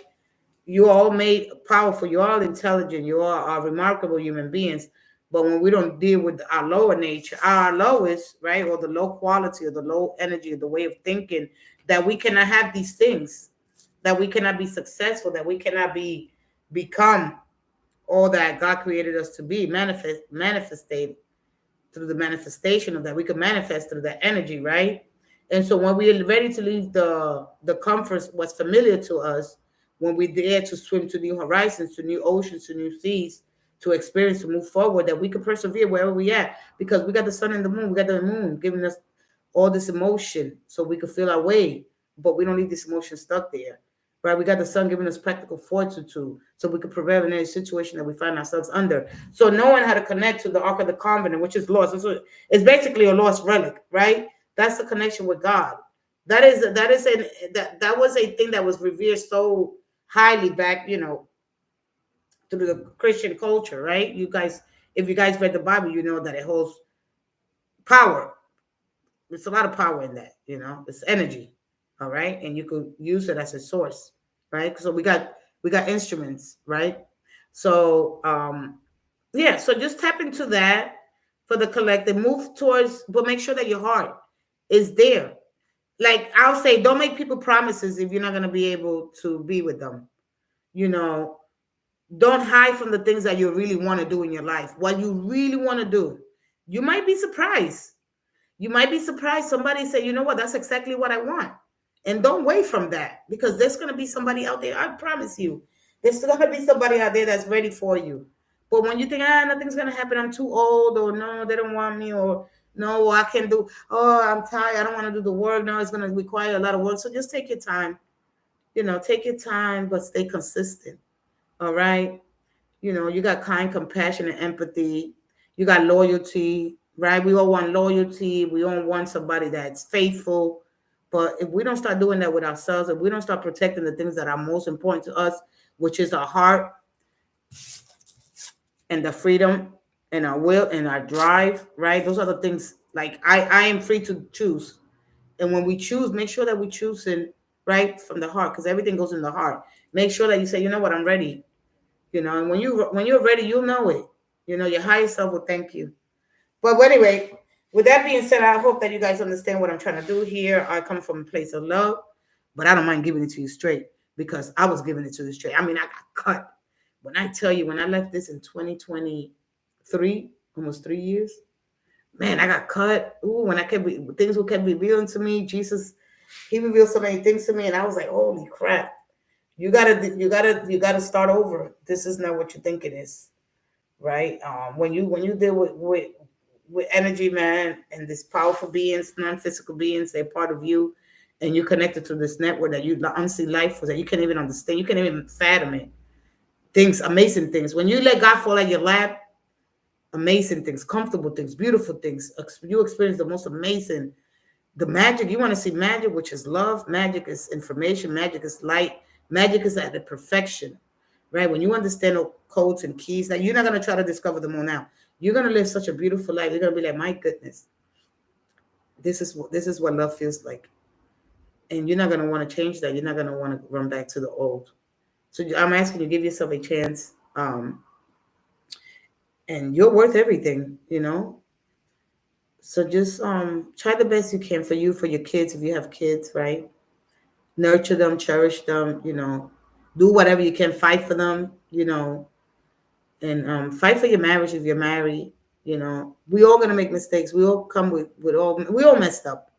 You all made powerful. You're all intelligent. You all are remarkable human beings. But when we don't deal with our lower nature, our lowest, right, or the low quality or the low energy or the way of thinking, that we cannot have these things, that we cannot be successful, that we cannot become all that God created us to be, manifested through the manifestation of that. We could manifest through that energy, right? And so when we're ready to leave the comforts, what's familiar to us, when we dare to swim to new horizons, to new oceans, to new seas, to experience, to move forward, that we can persevere wherever we at, because we got the sun and the moon, we got the moon giving us all this emotion so we can feel our way, but we don't need this emotion stuck there. Right, we got the sun giving us practical fortitude, so we can prevail in any situation that we find ourselves under. So knowing how to connect to the Ark of the Covenant, which is lost, it's basically a lost relic, right? That's the connection with God. That was a thing that was revered so highly back, through the Christian culture, right? You guys, if you guys read the Bible, you know that it holds power. There's a lot of power in that, it's energy, all right, and you could use it as a source, right? So we got instruments, right? So yeah, so just tap into that for the collective, move towards, but make sure that your heart is there. Like I'll say, don't make people promises if you're not going to be able to be with them. you know don't hide from the things that you really want to do in your life, what you really want to do. You might be surprised. Somebody say, you know what, that's exactly what I want. And don't wait from that, because there's going to be somebody out there. I promise you, there's going to be somebody out there that's ready for you. But when you think, nothing's going to happen, I'm too old, or no, they don't want me, or no, I can do, oh, I'm tired, I don't want to do the work. No, it's going to require a lot of work. So just take your time. Take your time, but stay consistent. All right. You got kind compassion and empathy. You got loyalty, right? We all want loyalty. We all want somebody that's faithful. But if we don't start doing that with ourselves, if we don't start protecting the things that are most important to us, which is our heart and the freedom and our will and our drive, right? Those are the things. Like I am free to choose. And when we choose, make sure that we choose in right from the heart, because everything goes in the heart. Make sure that you say, you know what, I'm ready. And when you're ready, you'll know it. Your higher self will thank you. But anyway, with that being said, I hope that you guys understand what I'm trying to do here. I come from a place of love, but I don't mind giving it to you straight, because I was giving it to you straight. I mean, I got cut. When I tell you, when I left this in 2023, almost 3 years, man, I got cut. Ooh, when things kept revealing to me, Jesus, he revealed so many things to me, and I was like, holy crap. You gotta start over. This is not what you think it is, right? When you deal with energy, man, and these powerful beings, non-physical beings, they're part of you, and you're connected to this network that the unseen life was that you can't even understand, you can't even fathom it. Amazing things. When you let God fall at your lap, amazing things, comfortable things, beautiful things. You experience the most amazing. The magic, you want to see magic, which is love. Magic is information. Magic is light. Magic is at the perfection, right? When you understand the codes and keys, now you're not going to try to discover them all now. you're gonna live such a beautiful life. You're gonna be like, my goodness, this is what love feels like. And you're not gonna want to change that. You're not gonna want to run back to the old. So I'm asking you, give yourself a chance. And you're worth everything, So just try the best you can for you, for your kids, if you have kids, right? Nurture them, cherish them, do whatever you can, fight for them, and fight for your marriage if you're married. We all gonna make mistakes. We all come with all, we all messed up.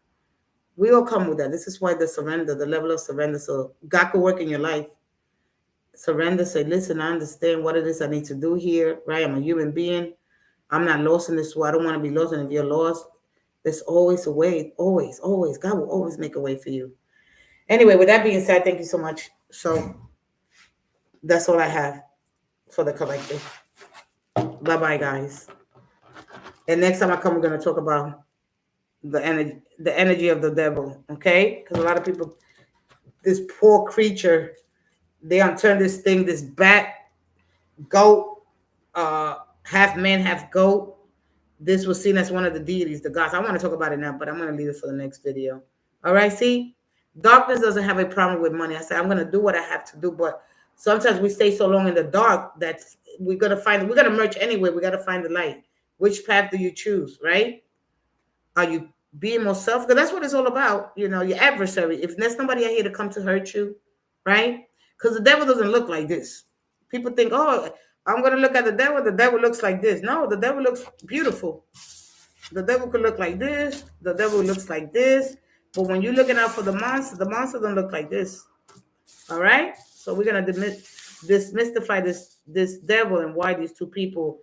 We all come with that. This is why the level of surrender. So God can work in your life. Surrender, say, listen, I understand what it is I need to do here, right? I'm a human being. I'm not lost in this world. I don't want to be lost. And if you're lost, there's always a way. Always, always. God will always make a way for you. Anyway, with that being said, thank you so much. So that's all I have for the collective. Bye-bye, guys. And next time I come, we're going to talk about the energy of the devil, okay? Because a lot of people, this poor creature, they turn this thing, this bat, goat, half man, half goat. This was seen as one of the deities, the gods. I want to talk about it now, but I'm going to leave it for the next video. All right, see? Darkness doesn't have a problem with money. I said, I'm going to do what I have to do, but sometimes we stay so long in the dark that we're going to merge anyway. We got to find the light. Which path do you choose, right? Are you being more self? Because that's what it's all about. Your adversary. If there's nobody out here to come to hurt you, right? Because the devil doesn't look like this. People think, oh, I'm going to look at the devil. The devil looks like this. No, the devil looks beautiful. The devil could look like this. The devil looks like this. But when you're looking out for the monster don't look like this. All right? So we're going to demystify this devil and why these two people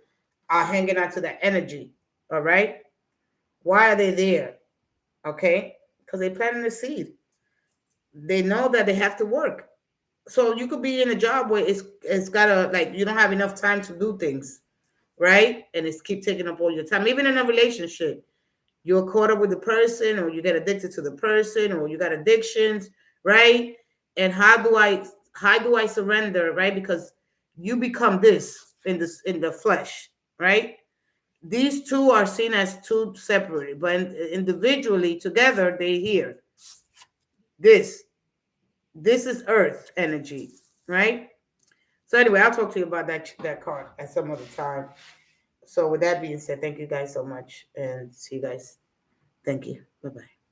are hanging on to that energy. All right? Why are they there? Okay? Because they planted a seed. They know that they have to work. So you could be in a job where it's gotta, like, you don't have enough time to do things, right? And it's keep taking up all your time. Even in a relationship, you're caught up with the person, or you get addicted to the person, or you got addictions, right? And how do I surrender, right? Because you become this in the flesh, right? These two are seen as two separate, but individually together they here. This is earth energy, right? So anyway, I'll talk to you about that card at some other time. So with that being said, thank you guys so much, and see you guys. Thank you. Bye-bye.